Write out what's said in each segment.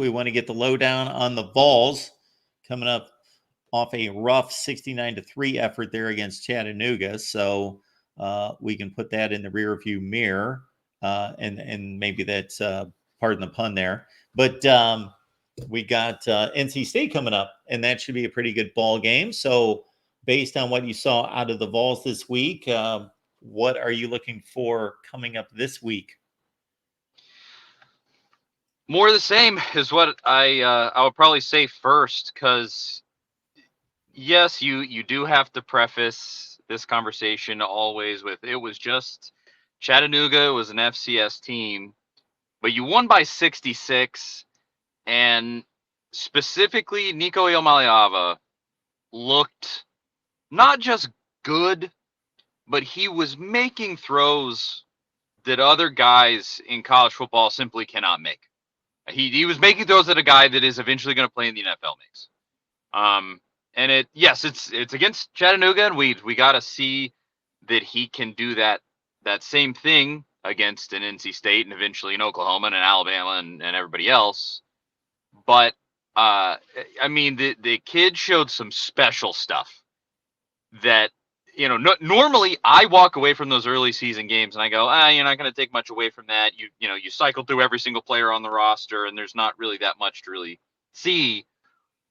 We want to get the lowdown on the Vols coming up off a rough 69-3 effort there against Chattanooga. So we can put that in the rear view mirror. And maybe that's, pardon the pun there. But we got NC State coming up, and that should be a pretty good ball game. So based on what you saw out of the Vols this week, what are you looking for coming up this week? More of the same is what I would probably say first, because yes, you do have to preface this conversation always with it was just Chattanooga. It was an FCS team, but you won by 66, and specifically Nico Iamaleava looked not just good, but he was making throws that other guys in college football simply cannot make. He was making throws that a guy that is eventually going to play in the NFL makes. And it's against Chattanooga, and we got to see that he can do that same thing against an NC State and eventually in Oklahoma and Alabama and everybody else. But I mean, the kid showed some special stuff that, normally I walk away from those early season games and I go, you're not going to take much away from that. You cycle through every single player on the roster and there's not really that much to really see.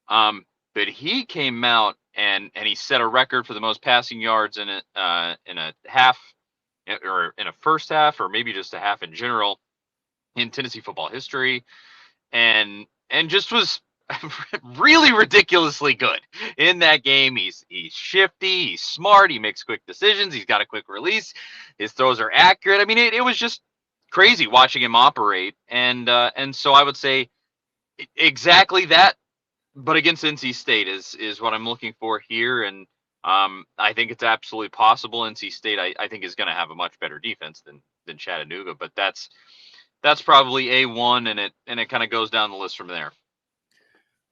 But he came out and he set a record for the most passing yards in a half, or in a first half, or maybe just a half in general in Tennessee football history, and just was really ridiculously good in that game. He's shifty, he's smart, he makes quick decisions, he's got a quick release, his throws are accurate. I mean, it was just crazy watching him operate, and so I would say exactly that, but against NC State is what I'm looking for here, and I think it's absolutely possible. NC State, I think, is going to have a much better defense than Chattanooga, but that's probably A1, and it kind of goes down the list from there.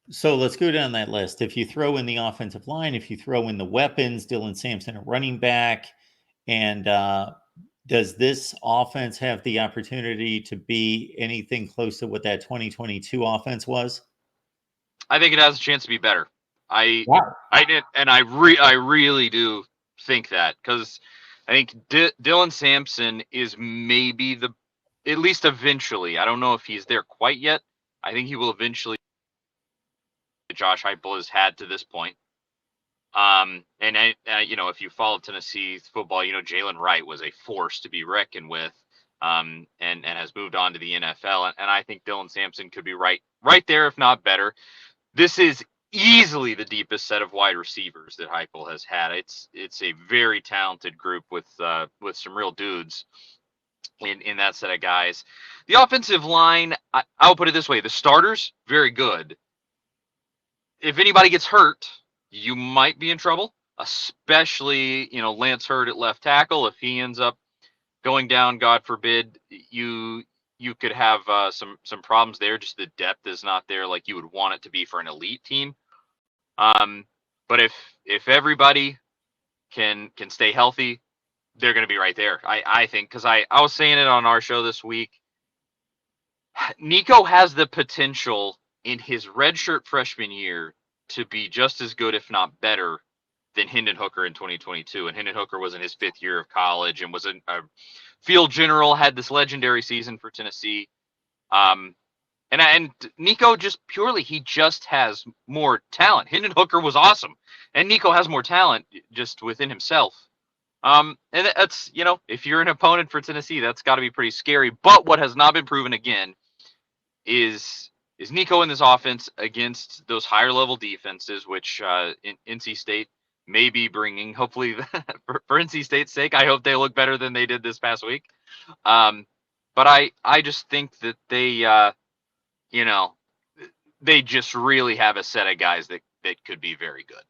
So let's go down that list. If you throw in the offensive line, if you throw in the weapons, Dylan Sampson, a running back, and does this offense have the opportunity to be anything close to what that 2022 offense was? I think it has a chance to be better. I really do think that, because I think Dylan Sampson is maybe at least eventually. I don't know if he's there quite yet. I think he will eventually. Josh Heupel has had to this point. If you follow Tennessee football, Jalen Wright was a force to be reckoned with, and has moved on to the NFL. And I think Dylan Sampson could be right there, if not better. This is easily the deepest set of wide receivers that Heupel has had. It's a very talented group with some real dudes in that set of guys. The offensive line, I'll put it this way: the starters, very good. If anybody gets hurt, you might be in trouble, especially, Lance Hurd at left tackle. If he ends up going down, God forbid, you could have some problems there. Just the depth is not there like you would want it to be for an elite team. But if everybody can stay healthy, they're going to be right there. I think, because I was saying it on our show this week, Nico has the potential in his redshirt freshman year to be just as good, if not better, than Hendon Hooker in 2022. And Hendon Hooker was in his 5th year of college and was a field general, had this legendary season for Tennessee. And Nico he just has more talent. Hendon Hooker was awesome, and Nico has more talent just within himself. And that's, if you're an opponent for Tennessee, that's got to be pretty scary. But what has not been proven again is Nico in this offense against those higher level defenses, which NC State may be bringing. Hopefully, for NC State's sake, I hope they look better than they did this past week. But I just think that they just really have a set of guys that could be very good.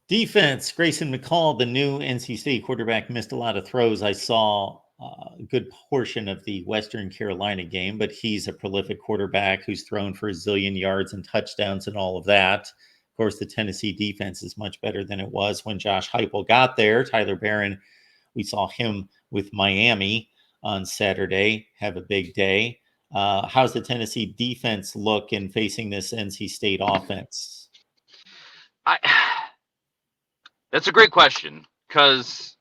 Defense, Grayson McCall, the new NC State quarterback, missed a lot of throws. I saw a good portion of the Western Carolina game, but he's a prolific quarterback who's thrown for a zillion yards and touchdowns and all of that. Of course, the Tennessee defense is much better than it was when Josh Heupel got there. Tyler Barron, we saw him with Miami on Saturday have a big day. How's the Tennessee defense look in facing this NC State offense? I That's a great question, because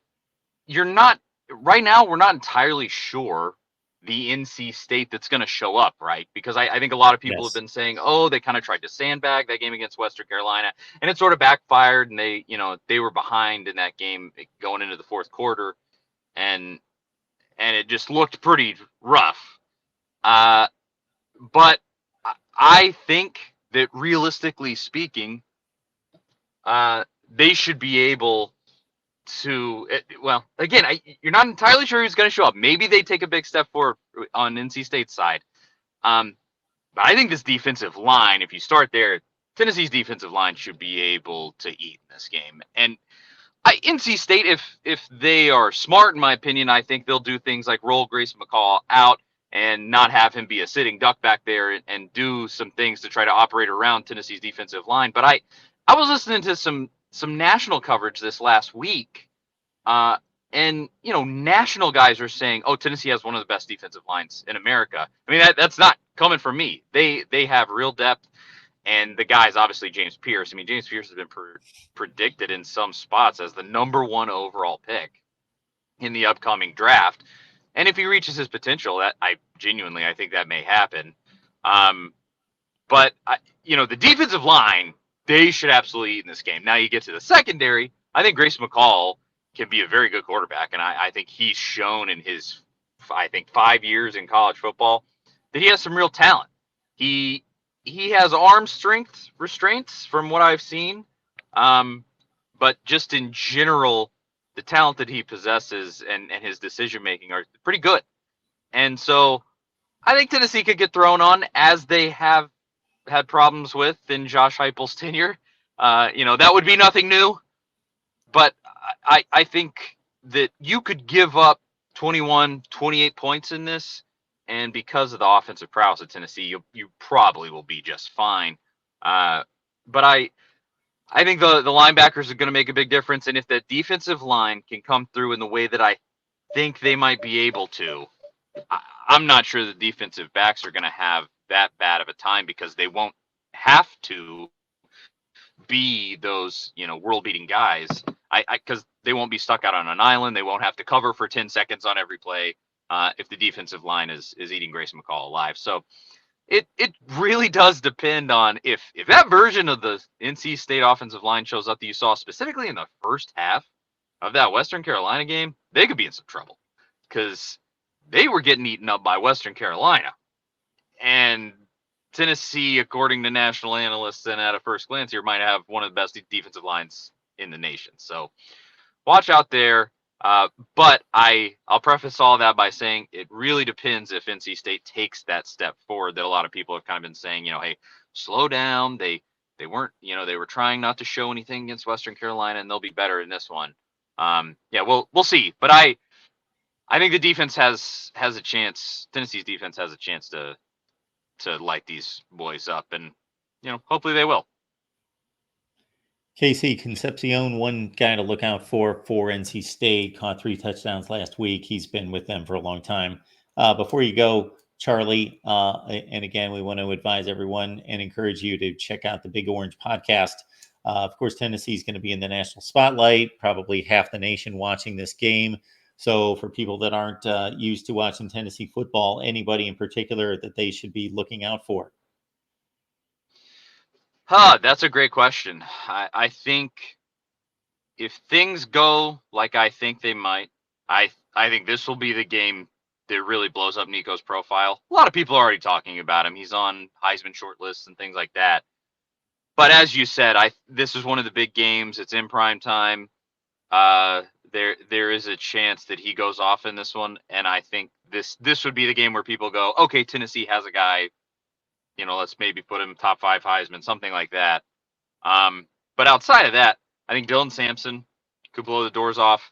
you're not right now. We're not entirely sure the NC State that's going to show up, right? Because I think a lot of people have Yes. been saying, oh, they kind of tried to sandbag that game against Western Carolina, and it sort of backfired, and they were behind in that game going into the fourth quarter, and it just looked pretty rough. Uh, but I think that realistically speaking, they should be able to, well, again, you're not entirely sure who's going to show up. Maybe they take a big step forward on NC State's side. But I think this defensive line, if you start there, Tennessee's defensive line should be able to eat in this game. And NC State, if they are smart, in my opinion, I think they'll do things like roll Grayson McCall out and not have him be a sitting duck back there, and do some things to try to operate around Tennessee's defensive line. But I was listening to some national coverage this last week, and national guys are saying, "Oh, Tennessee has one of the best defensive lines in America." I mean, that's not coming from me. They have real depth, and the guy's obviously James Pierce. I mean, James Pierce has been predicted in some spots as the #1 overall pick in the upcoming draft. And if he reaches his potential, that I think that may happen. But the defensive line, they should absolutely eat in this game. Now you get to the secondary. I think Grayson McCall can be a very good quarterback, and I think he's shown in his 5 years in college football that he has some real talent. He has arm strength restraints from what I've seen, but just in general, the talent that he possesses and his decision making are pretty good. And so I think Tennessee could get thrown on, as they have had problems with in Josh Heupel's tenure. That would be nothing new, but I think that you could give up 21, 28 points in this, and because of the offensive prowess of Tennessee, you probably will be just fine. But I think the linebackers are going to make a big difference, and if the defensive line can come through in the way that I think they might be able to, I'm not sure the defensive backs are going to have that bad of a time, because they won't have to be those world beating guys. Because they won't be stuck out on an island. They won't have to cover for 10 seconds on every play if the defensive line is eating Grayson McCall alive. So it really does depend on if that version of the NC State offensive line shows up that you saw specifically in the first half of that Western Carolina game. They could be in some trouble, because they were getting eaten up by Western Carolina. And Tennessee, according to national analysts and at a first glance here, might have one of the best defensive lines in the nation. So watch out there. But I'll preface all that by saying it really depends if NC State takes that step forward that a lot of people have kind of been saying, hey, slow down. They weren't, they were trying not to show anything against Western Carolina, and they'll be better in this one. We'll see. But I think the defense has a chance. Tennessee's defense has a chance to light these boys up, and hopefully they will. Casey Concepcion, one guy to look out for NC State, caught 3 touchdowns last week. He's been with them for a long time. Before you go, Charlie, and again, we want to advise everyone and encourage you to check out the Big Orange podcast. Of course, Tennessee is going to be in the national spotlight, probably half the nation watching this game. So for people that aren't used to watching Tennessee football, anybody in particular that they should be looking out for? That's a great question. I think if things go like I think they might, I think this will be the game that really blows up Nico's profile. A lot of people are already talking about him. He's on Heisman short lists and things like that. But as you said, this is one of the big games. It's in prime time. There is a chance that he goes off in this one, and I think this would be the game where people go, okay, Tennessee has a guy. Let's maybe put him top 5 Heisman, something like that. But outside of that, I think Dylan Sampson could blow the doors off.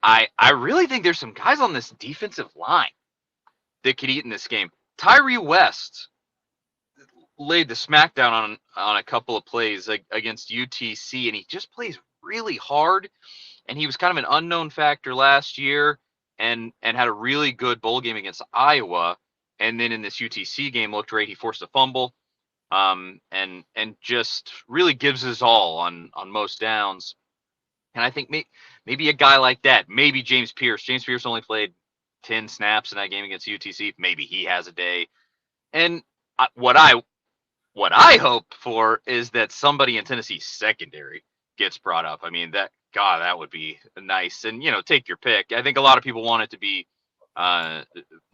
I really think there's some guys on this defensive line that could eat in this game. Tyree West laid the smackdown on a couple of plays against UTC, and he just plays really hard. And he was kind of an unknown factor last year, and had a really good bowl game against Iowa. and then in this UTC game looked great. He forced a fumble, and just really gives his all on most downs. And I think maybe a guy like that, maybe James Pierce. James Pierce only played 10 snaps in that game against UTC. Maybe he has a day. And what I hope for is that somebody in Tennessee's secondary gets brought up. I mean, that would be nice. And take your pick. I think a lot of people want it to be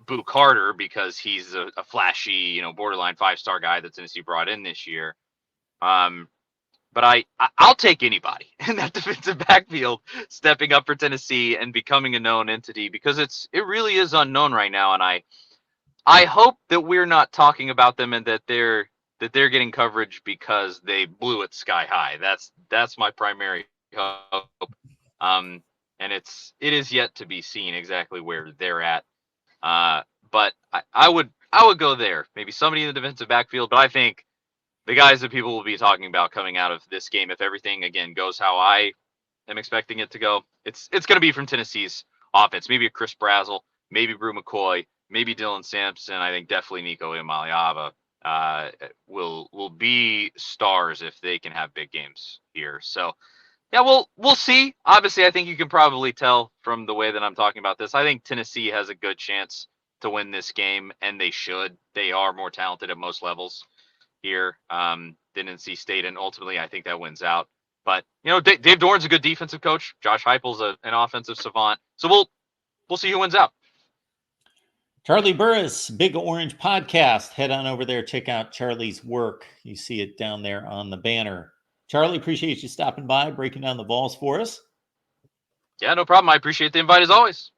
Boo Carter because he's a flashy, borderline 5-star guy that Tennessee brought in this year. But I'll take anybody in that defensive backfield stepping up for Tennessee and becoming a known entity, because it really is unknown right now. And I hope that we're not talking about them and that they're getting coverage because they blew it sky high. That's my primary hope. And it is yet to be seen exactly where they're at. But I would go there. Maybe somebody in the defensive backfield, but I think the guys that people will be talking about coming out of this game, if everything again goes how I am expecting it to go, it's going to be from Tennessee's offense. Maybe a Chris Brazzell, maybe Brew McCoy, maybe Dylan Sampson. I think definitely Nico Imaliava will be stars if they can have big games here. So yeah, we'll see. Obviously, I think you can probably tell from the way that I'm talking about this. I think Tennessee has a good chance to win this game, and they should. They are more talented at most levels here than NC State, and ultimately I think that wins out. But Dave Doran's a good defensive coach. Josh Heupel's an offensive savant. So we'll see who wins out. Charlie Burris, Big Orange Podcast. Head on over there, check out Charlie's work. You see it down there on the banner. Charlie, appreciate you stopping by, breaking down the Vols for us. Yeah, no problem. I appreciate the invite as always.